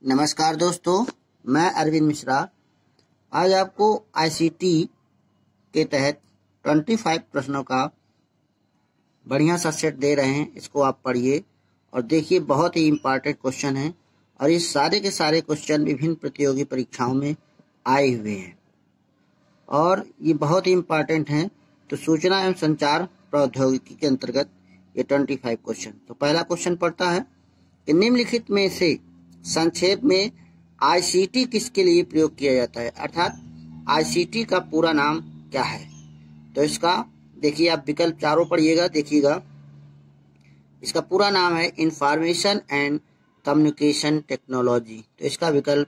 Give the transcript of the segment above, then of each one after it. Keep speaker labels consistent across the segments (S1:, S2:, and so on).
S1: नमस्कार दोस्तों, मैं अरविंद मिश्रा आज आपको आईसीटी के तहत 25 प्रश्नों का बढ़िया सा सेट दे रहे हैं। इसको आप पढ़िए और देखिए, बहुत ही इम्पोर्टेंट क्वेश्चन है और ये सारे के सारे क्वेश्चन विभिन्न प्रतियोगी परीक्षाओं में आए हुए हैं और ये बहुत ही इम्पोर्टेंट हैं। तो सूचना एवं संचार प्रौद्योगिकी के अंतर्गत ये 25 क्वेश्चन। तो पहला क्वेश्चन पढ़ता है कि निम्नलिखित में से संक्षेप में आईसीटी किसके लिए प्रयोग किया जाता है, अर्थात आईसीटी का पूरा नाम क्या है। तो इसका देखिए, आप विकल्प चारों पढ़िएगा, देखिएगा। इसका पूरा नाम है इंफॉर्मेशन एंड कम्युनिकेशन टेक्नोलॉजी। तो इसका विकल्प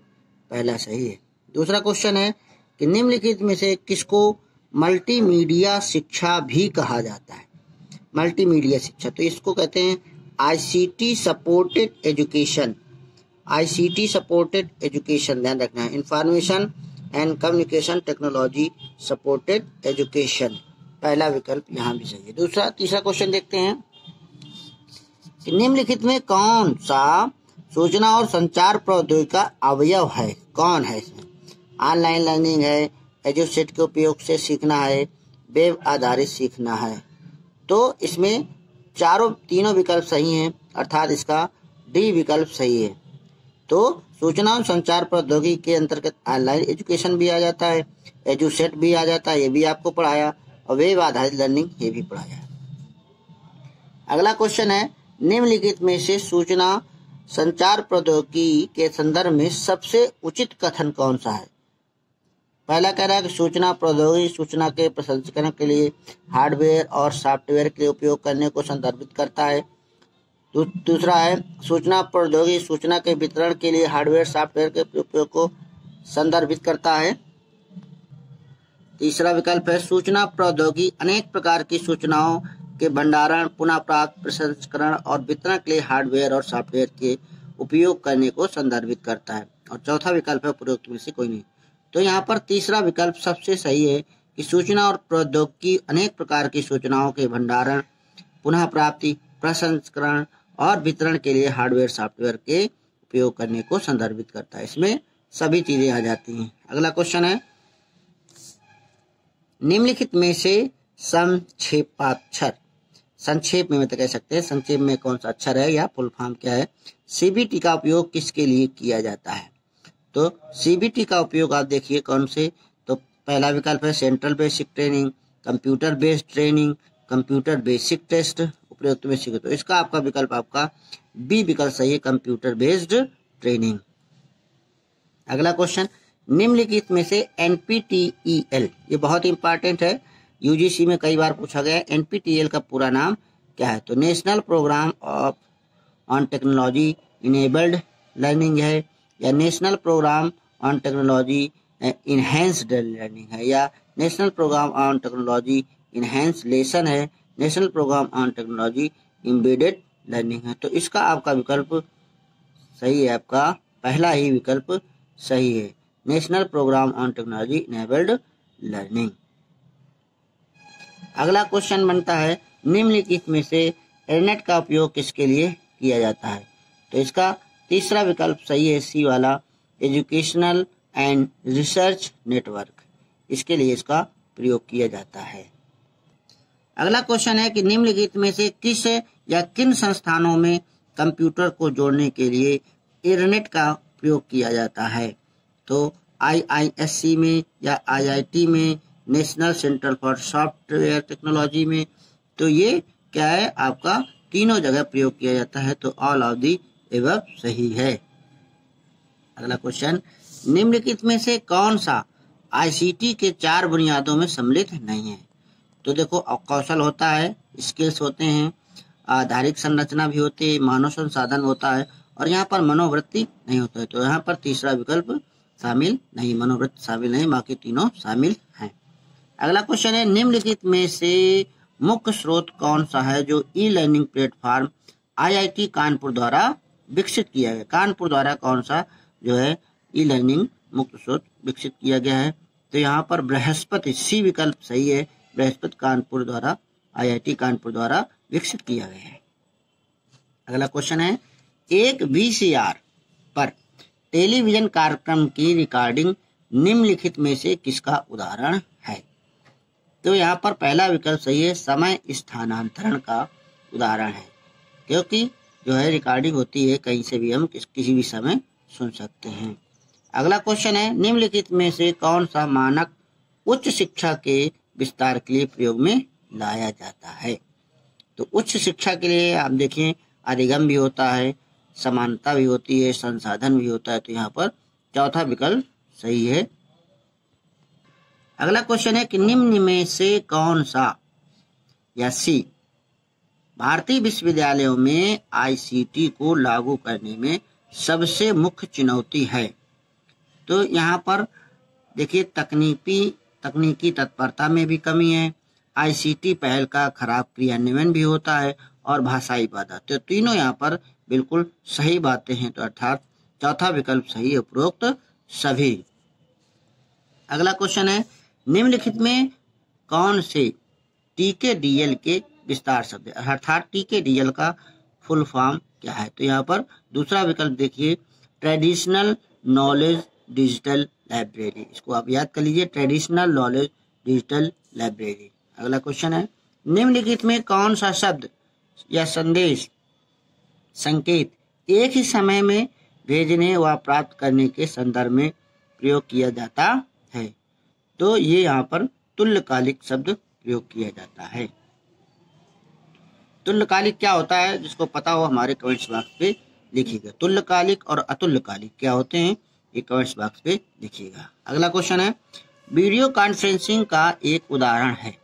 S1: पहला सही है। दूसरा क्वेश्चन है कि निम्नलिखित में से किसको मल्टीमीडिया शिक्षा भी कहा जाता है। मल्टीमीडिया शिक्षा, तो इसको कहते हैं ICT supported education. ICT supported education, ध्यान रखना है, information and communication technology supported education. पहला विकल्प यहाँ भी सही है। तीसरा क्वेश्चन देखते हैं कि निम्नलिखित में कौन सा सूचना और संचार प्रौद्योगिकी का अवयव है, कौन है इसमें। ऑनलाइन लर्निंग है, एजुसेट के उपयोग से सीखना है, वेब आधारित सीखना है। तो इसमें तीनों विकल्प सही हैं, अर्थात इसका डी विकल्प सही है। तो सूचना और संचार प्रौद्योगिकी के अंतर्गत ऑनलाइन एजुकेशन भी आ जाता है, एजुसेट भी आ जाता है, ये भी आपको पढ़ाया, और वेब आधारित लर्निंग ये भी पढ़ाया। अगला क्वेश्चन है निम्नलिखित में से सूचना संचार प्रौद्योगिकी के संदर्भ में सबसे उचित कथन कौन सा है। पहला कह रहा है कि सूचना प्रौद्योगिकी सूचना के प्रसंस्करण के लिए हार्डवेयर और सॉफ्टवेयर के उपयोग करने को संदर्भित करता है। दूसरा है सूचना प्रौद्योगिकी सूचना के वितरण के लिए हार्डवेयर सॉफ्टवेयर के उपयोग को संदर्भित करता है। तीसरा विकल्प है सूचना प्रौद्योगिकी अनेक प्रकार की सूचनाओं के भंडारण, पुनः प्राप्त, प्रसंस्करण और वितरण के लिए हार्डवेयर और सॉफ्टवेयर के उपयोग करने को संदर्भित करता है। और चौथा विकल्प है उपरोक्त में से कोई नहीं। तो यहाँ पर तीसरा विकल्प सबसे सही है कि सूचना और प्रौद्योगिकी अनेक प्रकार की सूचनाओं के भंडारण, पुनः प्राप्ति, प्रसंस्करण और वितरण के लिए हार्डवेयर सॉफ्टवेयर के उपयोग करने को संदर्भित करता है। इसमें सभी चीजें आ जाती हैं। अगला क्वेश्चन है निम्नलिखित में से संक्षेपाक्षर, संक्षेप में कह सकते हैं, संक्षेप में कौन सा अक्षर है या फुल फॉर्म क्या है। सीबीटी का उपयोग किसके लिए किया जाता है। तो सीबीटी का उपयोग आप देखिए कौन से। तो पहला विकल्प है central basic training, computer based training, computer basic test, उपयुक्त में सीखो। तो इसका आपका विकल्प आपका बी विकल्प सही है, कंप्यूटर बेस्ड ट्रेनिंग। अगला क्वेश्चन निम्नलिखित में से एनपीटीईएल, ये बहुत इंपॉर्टेंट है, यूजीसी में कई बार पूछा गया है। एनपीटीईएल का पूरा नाम क्या है। तो national programme of on technology enabled learning है, या national programme on technology enhanced learning है, या national programme on technology enhance lesson है, national programme on technology embedded learning है। तो इसका आपका विकल्प सही है, आपका पहला ही विकल्प सही है, national programme on technology enabled learning. अगला क्वेश्चन बनता है निम्नलिखित में से इंटरनेट का उपयोग किसके लिए किया जाता है। तो इसका तीसरा विकल्प सही है, सी वाला, एजुकेशनल एंड रिसर्च नेटवर्क, इसके लिए इसका प्रयोग किया जाता है। अगला क्वेश्चन है कि निम्नलिखित में से किस या किन संस्थानों में कंप्यूटर को जोड़ने के लिए इंटरनेट का प्रयोग किया जाता है। तो आईआईएससी में या आईआईटी में, national centre for software technology में। तो ये क्या है, आपका तीनों जगह प्रयोग किया जाता है। तो ऑल ऑफ दी एबव सही है। अगला क्वेश्चन निम्नलिखित में से कौन सा आईसीटी के 4 बुनियादों में सम्मिलित नहीं है। तो देखो, कौशल होता है, स्किल्स होते हैं, आधारिक संरचना भी होती है, मानव संसाधन होता है, और यहाँ पर मनोवृत्ति नहीं होता है। तो यहाँ पर तीसरा विकल्प शामिल नहीं, मनोवृत्ति शामिल नहीं, बाकी तीनों शामिल हैं। अगला क्वेश्चन है निम्नलिखित में से मुख्य स्रोत कौन सा है जो e learning platform IIT Kanpur द्वारा विकसित किया गया। कानपुर द्वारा कौन सा जो है ई लर्निंग मुख्य स्रोत विकसित किया गया है। तो यहाँ पर बृहस्पति, सी विकल्प सही है, बृहस्पति कानपुर द्वारा, आईआईटी कानपुर द्वारा विकसित किया गया है। अगला क्वेश्चन है एक वीसीआर पर टेलीविजन कार्यक्रम की रिकॉर्डिंग निम्नलिखित में से किसका उदाहरण है? तो यहाँ पर पहला विकल्प सही है, समय स्थानांतरण का उदाहरण है, क्योंकि जो है रिकॉर्डिंग होती है कहीं से भी हम किसी भी समय सुन सकते हैं। अगला क्वेश्चन है, निम्नलिखित में से कौन सा मानक उच्च शिक्षा के विस्तार के लिए प्रयोग में लाया जाता है? तो उच्च शिक्षा के लिए आप देखें अधिगम भी होता है, समानता भी होती है, संसाधन भी होता है, तो यहाँ पर चौथा विकल्प सही है। अगला क्वेश्चन है कि निम्न में से कौन सा या सी भारतीय विश्वविद्यालयों में आईसीटी को लागू करने में सबसे मुख्य चुनौती है? तो यहाँ पर देखिए तकनीकी तत्परता में भी कमी है, आईसीटी पहल का खराब क्रियान्वयन भी होता है और भाषाई बाधा। तो तीनों यहाँ पर बिल्कुल सही बातें हैं, तो अर्थात चौथा विकल्प सही है, उपरोक्त सभी। अगला क्वेश्चन है, निम्नलिखित में कौन से टीकेडीएल के विस्तार शब्द है? अर्थात टीकेडीएल का फुल फॉर्म क्या है? तो यहाँ पर दूसरा विकल्प देखिए, ट्रेडिशनल नॉलेज डिजिटल लाइब्रेरी। इसको आप याद कर लीजिए, ट्रेडिशनल नॉलेज डिजिटल लाइब्रेरी। अगला क्वेश्चन है, निम्नलिखित में कौन सा शब्द या संदेश संकेत एक ही समय में भेजने व प्राप्त करने के संदर्भ में प्रयोग किया जाता है? तो ये यहाँ पर तुल्यकालिक शब्द प्रयोग किया जाता है। तुल्यकालिक क्या होता है, जिसको पता हो हमारे कमेंट्स बॉक्स पे लिखिएगा। तुल्यकालिक और अतुल्यकालिक क्या होते हैं, ये कमेंट्स बॉक्स पे लिखिएगा। अगला क्वेश्चन है, वीडियो कॉन्फ्रेंसिंग का एक उदाहरण है?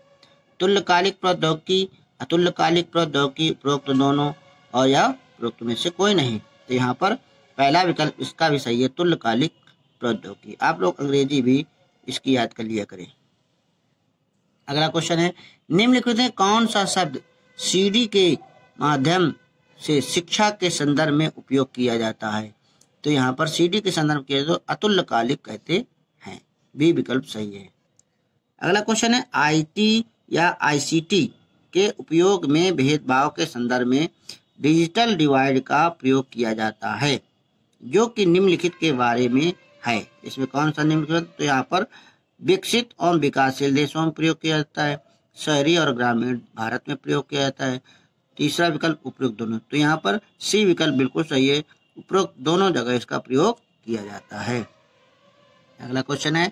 S1: तुल्यकालिक प्रौद्योगिकी, अतुल्यकालिक प्रौद्योगिकी, उपरोक्त दोनों और या उपरोक्त में से कोई नहीं। तो यहाँ पर पहला विकल्प इसका भी सही है, तुल्यकालिक प्रौद्योगिकी। आप लोग अंग्रेजी भी इसकी याद कर लिया करें। अगला क्वेश्चन है, निम्नलिखित में कौन सा शब्द सीडी के माध्यम से शिक्षा के संदर्भ में उपयोग किया जाता है? तो यहाँ पर सीडी के संदर्भ किया तो अतुल्यकालिक कहते हैं, बी विकल्प सही है। अगला क्वेश्चन है, आईटी या आईसीटी के उपयोग में भेदभाव के संदर्भ में डिजिटल डिवाइड का प्रयोग किया जाता है, जो कि निम्नलिखित के बारे में है। इसमें कौन सा निम्नलिखित? तो यहाँ पर विकसित और विकासशील देशों में प्रयोग किया जाता है, शहरी और ग्रामीण भारत में प्रयोग किया जाता है। तीसरा विकल्प उपरोक्त दोनों। तो यहाँ पर सी विकल्प बिल्कुल सही है, उपरोक्त दोनों जगह इसका प्रयोग किया जाता है। अगला क्वेश्चन है,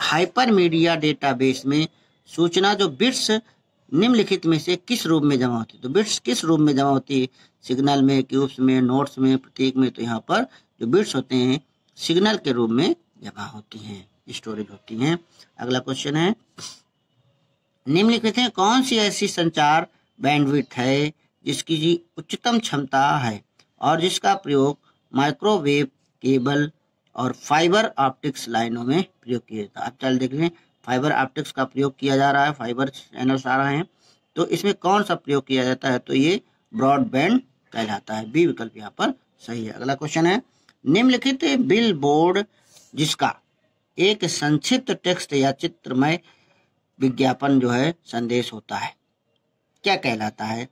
S1: हाइपर मीडिया डेटाबेस में सूचना जो बिट्स निम्नलिखित में से किस रूप में जमा होती है? तो बिट्स किस रूप में जमा होती है? सिग्नल में, क्यूब्स में, नोट्स में, प्रतीक में। तो यहाँ पर जो बिट्स होते हैं सिग्नल के रूप में जमा होती हैं, स्टोरेज होती हैं। अगला क्वेश्चन है, निम्नलिखित में कौन सी ऐसी संचार बैंडविड्थ है जिसकी उच्चतम क्षमता है और जिसका प्रयोग माइक्रोवेव केबल और फाइबर ऑप्टिक्स लाइनों में प्रयोग किया जाता है? आप चल देख रहे हैं फाइबर ऑप्टिक्स का प्रयोग किया जा रहा है, फाइबर चैनल्स आ रहे हैं, तो इसमें कौन सा प्रयोग किया जाता है? तो ये ब्रॉडबैंड कहलाता है, बी विकल्प यहाँ पर सही है। अगला क्वेश्चन है, निम्नलिखित बिल बोर्ड जिसका एक संक्षिप्त टेक्स्ट या चित्रमय विज्ञापन जो है संदेश होता है, क्या कहलाता है?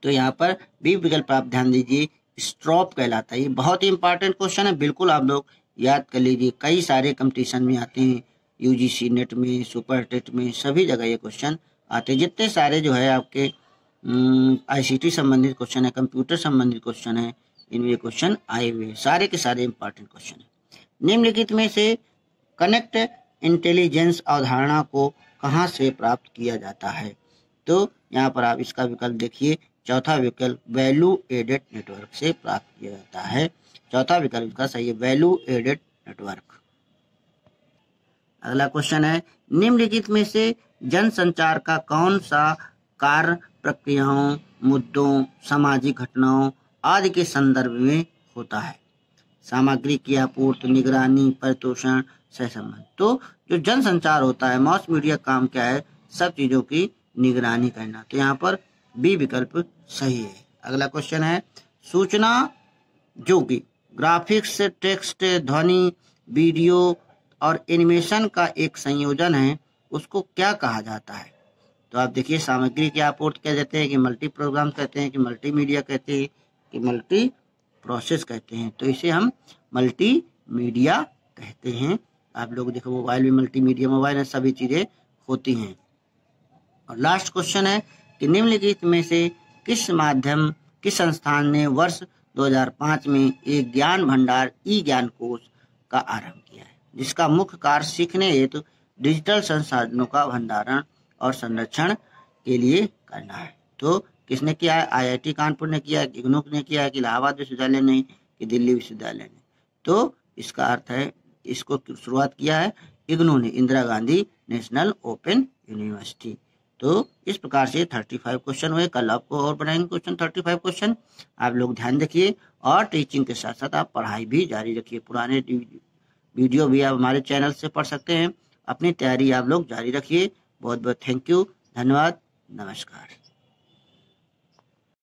S1: तो यहाँ पर बी विकल्प आप ध्यान दीजिए, स्ट्रॉप कहलाता है। ये बहुत ही इंपॉर्टेंट क्वेश्चन है, बिल्कुल आप लोग याद कर लीजिए, कई सारे कंपटीशन में आते हैं, यूजीसी नेट में, सुपर टेट में, सभी जगह ये क्वेश्चन आते हैं। जितने सारे जो है आपके आईसीटी संबंधित क्वेश्चन है, कंप्यूटर संबंधित क्वेश्चन है, इनमें ये क्वेश्चन आए हुए हैं, सारे के सारे इंपॉर्टेंट क्वेश्चन है। निम्नलिखित में से कनेक्ट इंटेलिजेंस अवधारणा को कहाँ से प्राप्त किया जाता है? तो यहाँ पर आप इसका विकल्प देखिए, चौथा विकल्प वैल्यू एडेड नेटवर्क से प्राप्त किया जाता है। चौथा विकल्प इसका सही है, वैल्यू एडेड नेटवर्क। अगला क्वेश्चन है, निम्नलिखित में से जनसंचार का कौन सा कार्य प्रक्रियाओं, मुद्दों, सामाजिक घटनाओं आदि के संदर्भ में होता है? सामग्री की आपूर्ति, निगरानी, परितोषण, सहसंबंध। तो जो जनसंचार होता है, मास मीडिया काम क्या है? सब चीजों की निगरानी करना। तो यहाँ पर बी विकल्प सही है। अगला क्वेश्चन है, सूचना जो कि ग्राफिक्स, टेक्स्ट, ध्वनि, वीडियो और एनिमेशन का एक संयोजन है, उसको क्या कहा जाता है? तो आप देखिए, सामग्री की आपूर्ति कह देते हैं कि मल्टी प्रोग्राम कहते हैं कि मल्टीमीडिया कहते हैं कि मल्टी प्रोसेस कहते हैं, तो इसे हम मल्टीमीडिया कहते हैं। आप लोग देखो मोबाइल में मल्टीमीडिया, मोबाइल में सभी चीज़ें होती हैं। और लास्ट क्वेश्चन है कि निम्नलिखित में से किस संस्थान ने वर्ष 2005 में एक ज्ञान भंडार ई ज्ञान कोश का आरंभ किया है, जिसका मुख्य कार्य सीखने हेतु डिजिटल संसाधनों का भंडारण और संरक्षण के लिए करना है। तो किसने किया है? IIT कानपुर ने किया है, इग्नू ने किया है, कि इलाहाबाद विश्वविद्यालय ने, कि दिल्ली विश्वविद्यालय ने। तो इसका अर्थ है इसको शुरुआत किया है इग्नू ने, Indira Gandhi national open university. तो इस प्रकार से 35 क्वेश्चन हुए। कल आपको और बनाएंगे क्वेश्चन 35 क्वेश्चन। आप लोग ध्यान रखिए और टीचिंग के साथ साथ आप पढ़ाई भी जारी रखिए। पुराने वीडियो भी आप हमारे चैनल से पढ़ सकते हैं। अपनी तैयारी आप लोग जारी रखिए। बहुत बहुत थैंक यू, धन्यवाद, नमस्कार।